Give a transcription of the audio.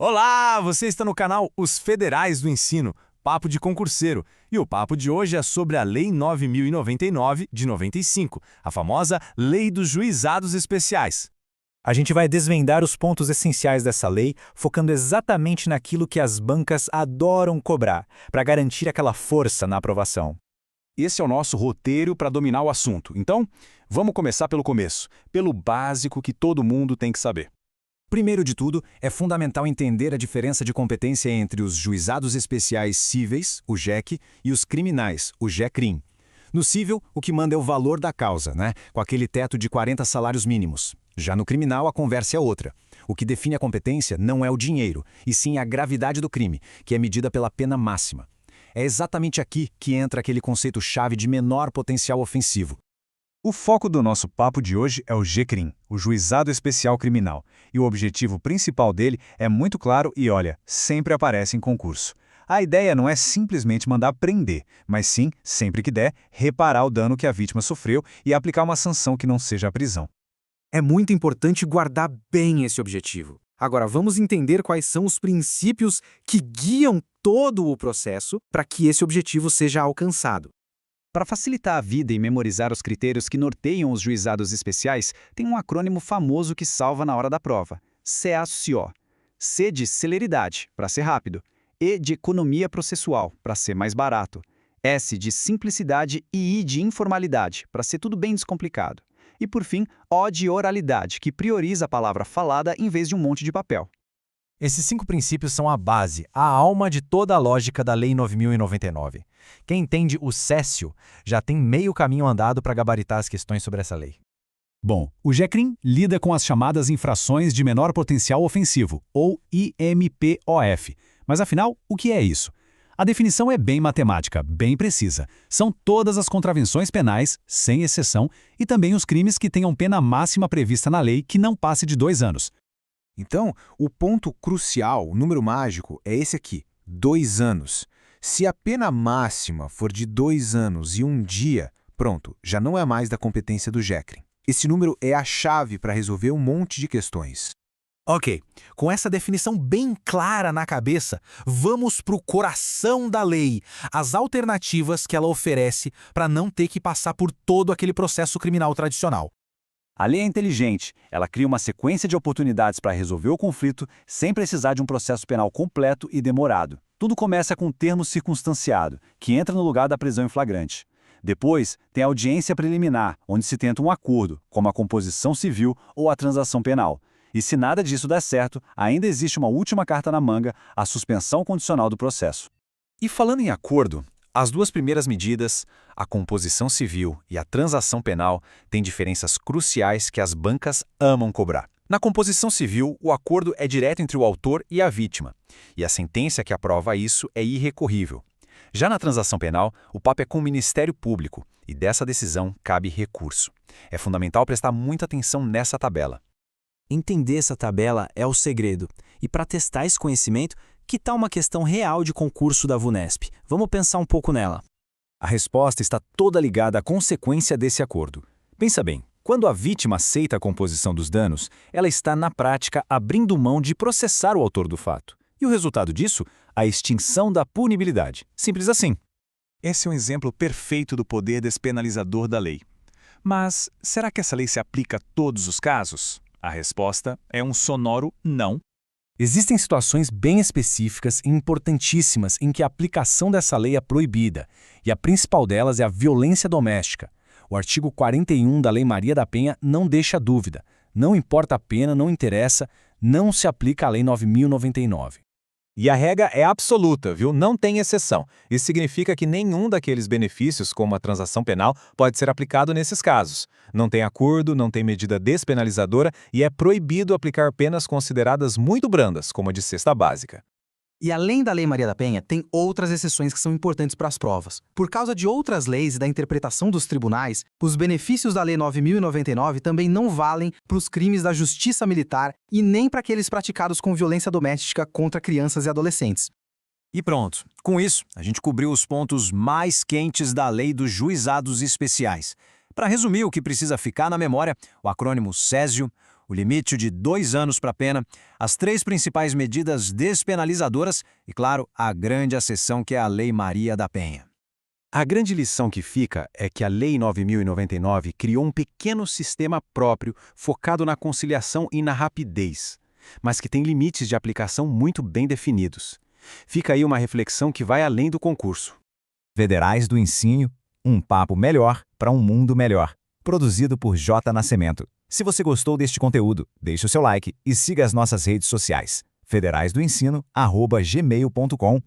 Olá, você está no canal Os Federais do Ensino, Papo de Concurseiro. E o papo de hoje é sobre a Lei 9.099 de 95, a famosa Lei dos Juizados Especiais. A gente vai desvendar os pontos essenciais dessa lei, focando exatamente naquilo que as bancas adoram cobrar, para garantir aquela força na aprovação. Esse é o nosso roteiro para dominar o assunto. Então, vamos começar pelo começo, pelo básico que todo mundo tem que saber. Primeiro de tudo, é fundamental entender a diferença de competência entre os juizados especiais cíveis, o JEC, e os criminais, o JECRIM. No cível, o que manda é o valor da causa, com aquele teto de 40 salários mínimos. Já no criminal, a conversa é outra. O que define a competência não é o dinheiro, e sim a gravidade do crime, que é medida pela pena máxima. É exatamente aqui que entra aquele conceito-chave de menor potencial ofensivo. O foco do nosso papo de hoje é o JECRIM, o Juizado Especial Criminal, e o objetivo principal dele é muito claro e, olha, sempre aparece em concurso. A ideia não é simplesmente mandar prender, mas sim, sempre que der, reparar o dano que a vítima sofreu e aplicar uma sanção que não seja a prisão. É muito importante guardar bem esse objetivo. Agora, vamos entender quais são os princípios que guiam todo o processo para que esse objetivo seja alcançado. Para facilitar a vida e memorizar os critérios que norteiam os juizados especiais, tem um acrônimo famoso que salva na hora da prova: CACO. C de celeridade, para ser rápido. E de economia processual, para ser mais barato. S de simplicidade e I de informalidade, para ser tudo bem descomplicado. E por fim, O de oralidade, que prioriza a palavra falada em vez de um monte de papel. Esses 5 princípios são a base, a alma de toda a lógica da Lei 9.099. Quem entende o Cécio já tem meio caminho andado para gabaritar as questões sobre essa lei. Bom, o JECRIM lida com as chamadas infrações de menor potencial ofensivo, ou IMPOF. Mas afinal, o que é isso? A definição é bem matemática, bem precisa. São todas as contravenções penais, sem exceção, e também os crimes que tenham pena máxima prevista na lei que não passe de 2 anos. Então, o ponto crucial, o número mágico, é esse aqui, 2 anos. Se a pena máxima for de 2 anos e 1 dia, pronto, já não é mais da competência do JECRIM. Esse número é a chave para resolver um monte de questões. Ok, com essa definição bem clara na cabeça, vamos para o coração da lei, as alternativas que ela oferece para não ter que passar por todo aquele processo criminal tradicional. A lei é inteligente, ela cria uma sequência de oportunidades para resolver o conflito sem precisar de um processo penal completo e demorado. Tudo começa com o termo circunstanciado, que entra no lugar da prisão em flagrante. Depois, tem a audiência preliminar, onde se tenta um acordo, como a composição civil ou a transação penal. E se nada disso der certo, ainda existe uma última carta na manga, a suspensão condicional do processo. E falando em acordo, as 2 primeiras medidas, a composição civil e a transação penal, têm diferenças cruciais que as bancas amam cobrar. Na composição civil, o acordo é direto entre o autor e a vítima, e a sentença que aprova isso é irrecorrível. Já na transação penal, o papo é com o Ministério Público, e dessa decisão cabe recurso. É fundamental prestar muita atenção nessa tabela. Entender essa tabela é o segredo. E para testar esse conhecimento, que tal uma questão real de concurso da VUNESP? Vamos pensar um pouco nela. A resposta está toda ligada à consequência desse acordo. Pensa bem, quando a vítima aceita a composição dos danos, ela está, na prática, abrindo mão de processar o autor do fato. E o resultado disso? A extinção da punibilidade. Simples assim. Esse é um exemplo perfeito do poder despenalizador da lei. Mas será que essa lei se aplica a todos os casos? A resposta é um sonoro não. Existem situações bem específicas e importantíssimas em que a aplicação dessa lei é proibida, e a principal delas é a violência doméstica. O artigo 41 da Lei Maria da Penha não deixa dúvida. Não importa a pena, não interessa, não se aplica a Lei 9.099. E a regra é absoluta, viu? Não tem exceção. Isso significa que nenhum daqueles benefícios, como a transação penal, pode ser aplicado nesses casos. Não tem acordo, não tem medida despenalizadora e é proibido aplicar penas consideradas muito brandas, como a de cesta básica. E além da Lei Maria da Penha, tem outras exceções que são importantes para as provas. Por causa de outras leis e da interpretação dos tribunais, os benefícios da Lei 9.099 também não valem para os crimes da justiça militar e nem para aqueles praticados com violência doméstica contra crianças e adolescentes. E pronto. Com isso, a gente cobriu os pontos mais quentes da Lei dos Juizados Especiais. Para resumir o que precisa ficar na memória, o acrônimo CESIO, o limite de 2 anos para a pena, as 3 principais medidas despenalizadoras e, claro, a grande exceção que é a Lei Maria da Penha. A grande lição que fica é que a Lei 9.099 criou um pequeno sistema próprio focado na conciliação e na rapidez, mas que tem limites de aplicação muito bem definidos. Fica aí uma reflexão que vai além do concurso. Federais do Ensino, um papo melhor para um mundo melhor. Produzido por J. Nascimento. Se você gostou deste conteúdo, deixe o seu like e siga as nossas redes sociais. federaisdoensino@gmail.com